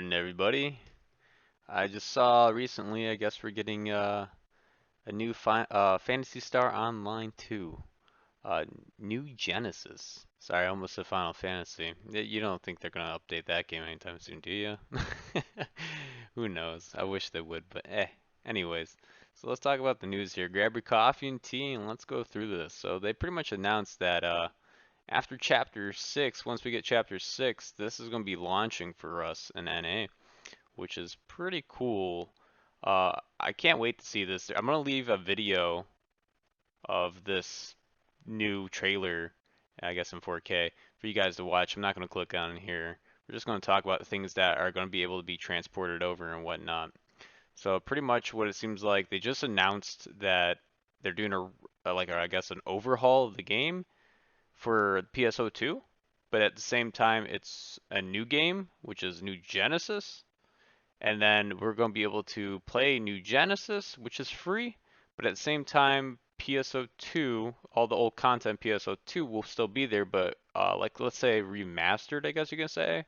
morning, everybody. I just saw recently, I guess we're getting a new Phantasy Star Online 2. Uh, New Genesis. Sorry, I almost said Final Fantasy. You don't think they're gonna update that game anytime soon, do you? Who knows? I wish they would, but eh. Anyways, so let's talk about the news here. Grab your coffee and tea and let's go through this. So they pretty much announced that after Chapter 6, once we get Chapter 6, this is gonna be launching for us in NA, which is pretty cool. I can't wait to see this. I'm gonna leave a video of this new trailer, I guess in 4K, for you guys to watch. I'm not gonna click on it here. We're just gonna talk about the things that are gonna be able to be transported over and whatnot. So pretty much what it seems like, they just announced that they're doing I guess an overhaul of the game for PSO2, but at the same time it's a new game, which is New Genesis. And then we're going to be able to play New Genesis, which is free, but at the same time, PSO2, all the old content PSO2 will still be there, but like let's say remastered, I guess you can say,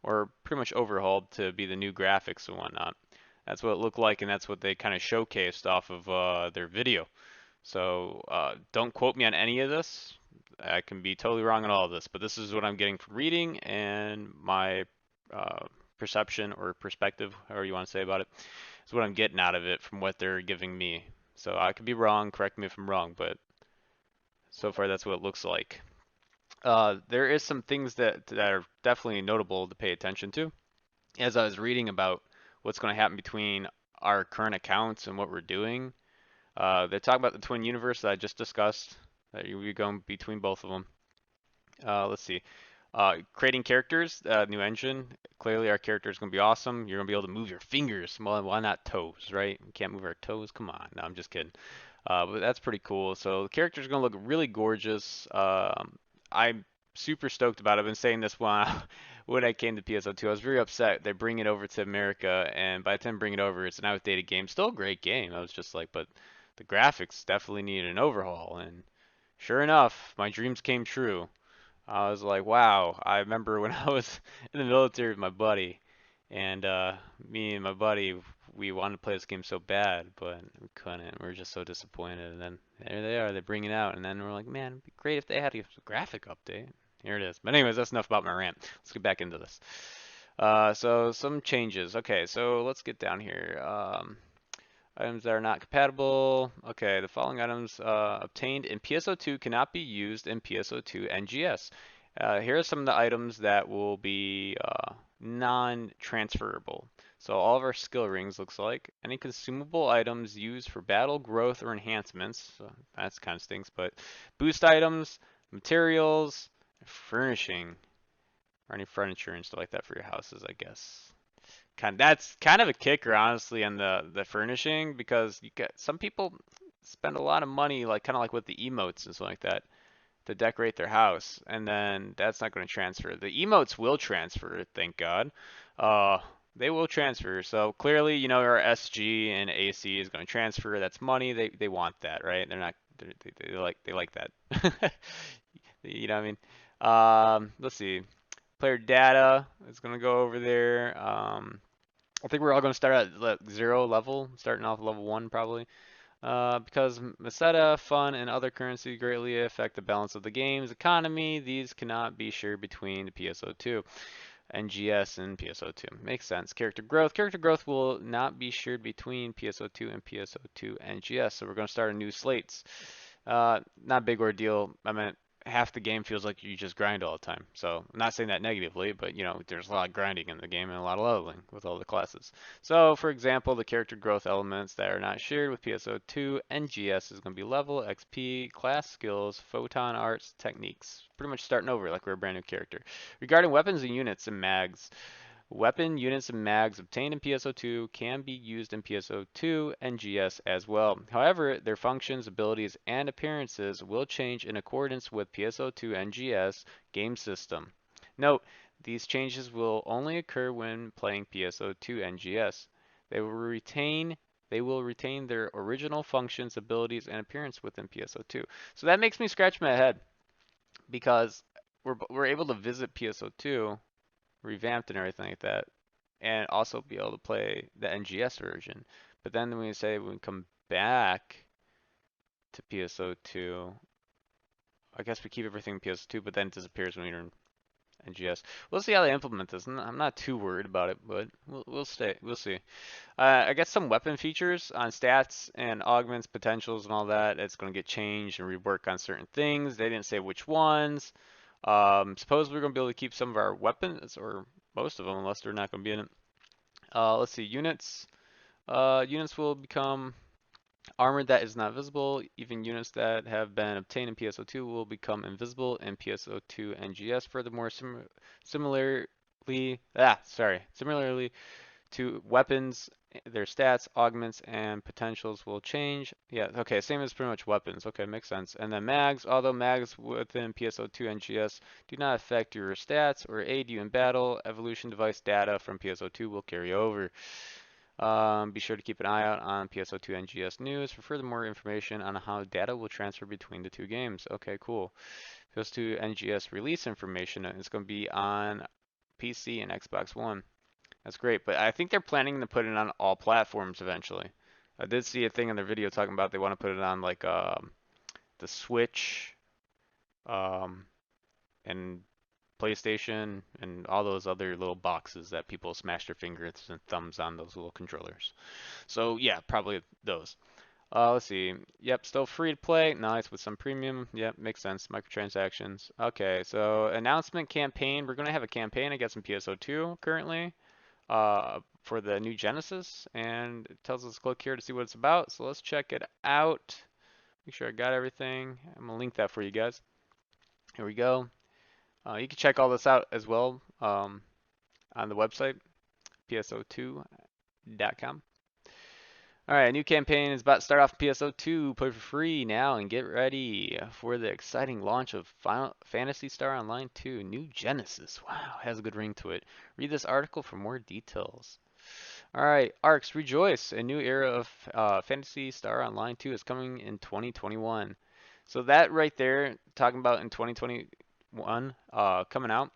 or pretty much overhauled to be the new graphics and whatnot. That's what it looked like, and that's what they kind of showcased off of their video. So don't quote me on any of this. I can be totally wrong on all of this, but this is what I'm getting from reading and my uh, perception or perspective, however you want to say about it, is what I'm getting out of it from what they're giving me. So I could be wrong, correct me if I'm wrong, but so far that's what it looks like. There is some things that are definitely notable to pay attention to. As I was reading about what's going to happen between our current accounts and what we're doing, they're talking about the twin universe that I just discussed, that you'll be going between both of them. Let's see. Creating characters, new engine. Clearly, our character is going to be awesome. You're going to be able to move your fingers. Well, why not toes, right? We can't move our toes. Come on. No, I'm just kidding. But that's pretty cool. So the character is going to look really gorgeous. I'm super stoked about it. I've been saying this when I came to PSO2. I was very upset they bring it over to America, and by the time bring it over, it's an outdated game. Still a great game. I was just like, but the graphics definitely need an overhaul. And sure enough, my dreams came true. I was like, wow. I remember when I was in the military with my buddy, and me and my buddy, we wanted to play this game so bad, but we couldn't. We were just so disappointed. And then there they are, they bring it out, and then we're like, man, it'd be great if they had a graphic update. Here it is. But anyways, that's enough about my rant. Let's get back into this. So some changes. Okay, so let's get down here. Items that are not compatible. Okay, the following items obtained in PSO2 cannot be used in PSO2 NGS. Here are some of the items that will be non-transferable. So all of our skill rings looks like any consumable items used for battle, growth, or enhancements. So that's kind of stinks, but boost items, materials, furnishing, or any furniture and stuff like that for your houses, I guess. That's kind of a kicker, honestly, on the furnishing because you get some people spend a lot of money, like kind of like with the emotes and stuff like that, to decorate their house, and then that's not going to transfer. The emotes will transfer, thank God. Uh, they will transfer. So clearly, our SG and AC is going to transfer. That's money. They want that, right? They're not. They like that. You know what I mean? Let's see. Player data is going to go over there. I think we're all going to start at zero level, starting off level one probably. Because Meseta, fun, and other currency greatly affect the balance of the game's economy, these cannot be shared between the PSO2, NGS, and PSO2. Makes sense. Character growth. Character growth will not be shared between PSO2 and PSO2 NGS, so we're going to start a new slates. Not a big ordeal. I mean, half the game feels like you just grind all the time. So I'm not saying that negatively, but there's a lot of grinding in the game and a lot of leveling with all the classes. So for example, the character growth elements that are not shared with PSO2 NGS is going to be level, XP, class skills, photon arts, techniques. Pretty much starting over like we're a brand new character. Regarding weapons and units and mags, weapon units and mags obtained in PSO2 can be used in PSO2 NGS as well. However, their functions, abilities, and appearances will change in accordance with PSO2 NGS game system. Note, these changes will only occur when playing PSO2 NGS. They will retain their original functions, abilities, and appearance within PSO2. So that makes me scratch my head because we're able to visit PSO2 revamped and everything like that. and also be able to play the NGS version. But then when we say when we come back to PSO2, I guess we keep everything in PSO2, but then it disappears when you're in NGS. We'll see how they implement this. I'm not too worried about it, but we'll see. I guess some weapon features on stats and augments, potentials, and all that. It's going to get changed and rework on certain things. They didn't say which ones. Suppose we're going to be able to keep some of our weapons, or most of them, unless they're not going to be in it. Let's see, units. Units will become armor that is not visible. Even units that have been obtained in PSO2 will become invisible in PSO2 NGS. Furthermore, similarly to weapons, their stats, augments, and potentials will change. Yeah, okay, same as pretty much weapons. Okay, makes sense. And then mags, although mags within PSO2 NGS do not affect your stats or aid you in battle, evolution device data from PSO2 will carry over. Be sure to keep an eye out on PSO2 NGS news for further more information on how data will transfer between the two games. Okay, cool. PSO2 NGS release information is going to be on PC and Xbox One. That's great, but I think they're planning to put it on all platforms eventually. I did see a thing in their video talking about they want to put it on like the Switch, um, and PlayStation and all those other little boxes that people smash their fingers and thumbs on those little controllers. So yeah, probably those. Let's see. Yep, still free to play. Nice with some premium. Yep, makes sense. Microtransactions. Okay, so announcement campaign. We're gonna have a campaign, I guess, in PSO2 currently, for the new Genesis, and it tells us to click here to see what it's about. So let's check it out. Make sure I got everything. I'm gonna link that for you guys. Here we go. You can check all this out as well on the website, pso2.com. All right, new campaign is about to start off in PSO2. Play for free now and get ready for the exciting launch of Final Fantasy Star Online 2 New Genesis. Wow, has a good ring to it. Read this article for more details. All right, Arcs, rejoice! A new era of Fantasy Star Online 2 is coming in 2021. So that right there, talking about in 2021 coming out,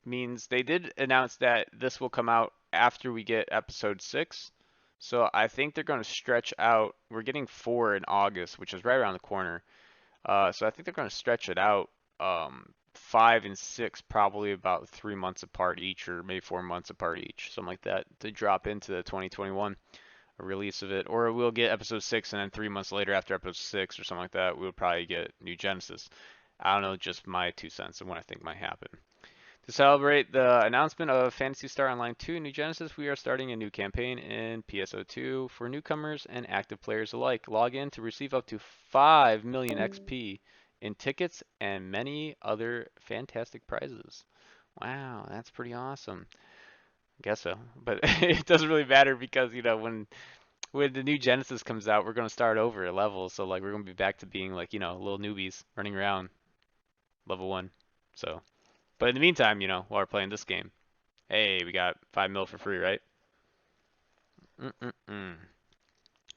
means they did announce that this will come out after we get episode 6. So I think they're going to stretch out. We're getting 4 in August, which is right around the corner. So I think they're going to stretch it out. 5 and 6 probably about 3 months apart each, or maybe 4 months apart each, something like that, to drop into the 2021 release of it. Or we'll get episode 6 and then 3 months later after episode 6 or something like that, we'll probably get New Genesis. I don't know, just my 2 cents on what I think might happen. To celebrate the announcement of Phantasy Star Online 2 New Genesis, we are starting a new campaign in PSO2 for newcomers and active players alike. Log in to receive up to 5 million XP in tickets and many other fantastic prizes. Wow, that's pretty awesome. I guess so. But it doesn't really matter because, when the new Genesis comes out, we're going to start over a level. So, like, we're going to be back to being, like, little newbies running around level 1. So. But in the meantime, while we're playing this game, hey, we got 5 mil for free, right? Mm-mm-mm.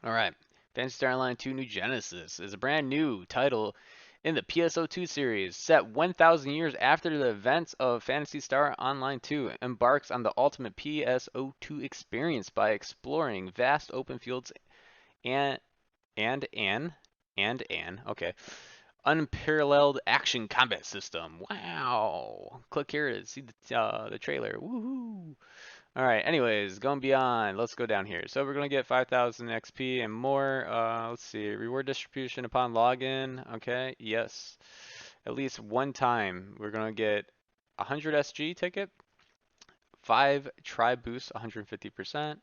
All right. Phantasy Star Online 2 New Genesis is a brand new title in the PSO2 series, set 1,000 years after the events of Phantasy Star Online 2, embarks on the ultimate PSO2 experience by exploring vast open fields and okay, unparalleled action combat system. Wow. Click here to see the trailer. Woohoo. All right. Anyways, going beyond. Let's go down here. So we're going to get 5,000 XP and more. Let's see. Reward distribution upon login. Okay. Yes. At least one time. We're going to get 100 SG ticket. 5 tribe boost, 150%.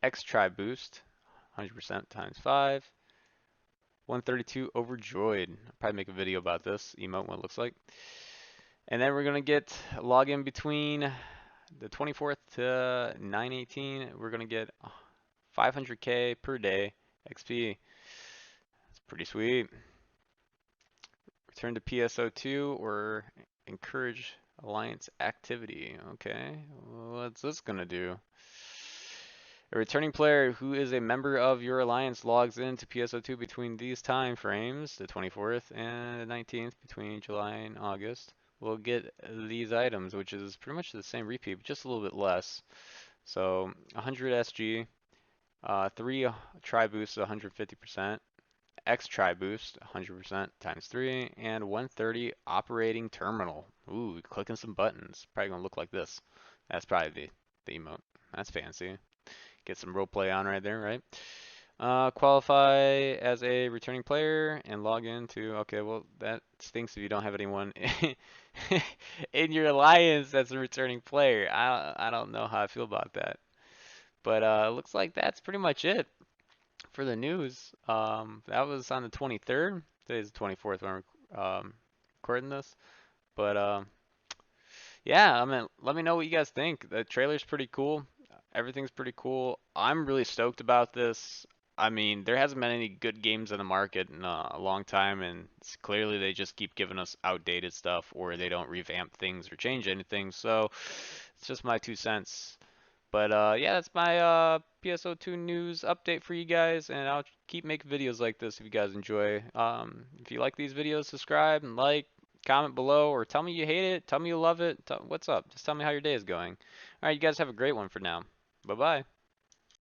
X tribe boost, 100% times 5. 132 overjoyed. I'll probably make a video about this emote, what it looks like. And then we're gonna get login between the 24th to 9/18. We're gonna get 500k per day XP. That's pretty sweet. Return to PSO2 or encourage alliance activity. Okay, what's this gonna do? A returning player who is a member of your alliance logs into PSO2 between these time frames, the 24th and the 19th, between July and August, will get these items, which is pretty much the same repeat, but just a little bit less. So 100 SG, 3 tri boosts 150%, X tri boost 100% times 3, and 130 operating terminal. Ooh, clicking some buttons. Probably gonna look like this. That's probably the emote. That's fancy. Get some roleplay on right there, right? Qualify as a returning player and log into. Okay, well that stinks if you don't have anyone in your alliance that's a returning player. I don't know how I feel about that, but looks like that's pretty much it for the news. That was on the 23rd. Today's the 24th when I'm recording this, but yeah, I mean, let me know what you guys think. The trailer's pretty cool. Everything's pretty cool. I'm really stoked about this. I mean, there hasn't been any good games in the market in a long time, and it's clearly they just keep giving us outdated stuff or they don't revamp things or change anything. So it's just my 2 cents. But yeah, that's my PSO2 news update for you guys, and I'll keep making videos like this if you guys enjoy. If you like these videos, subscribe and like, comment below, or tell me you hate it, tell me you love it. What's up? Just tell me how your day is going. All right, you guys have a great one for now. Bye bye.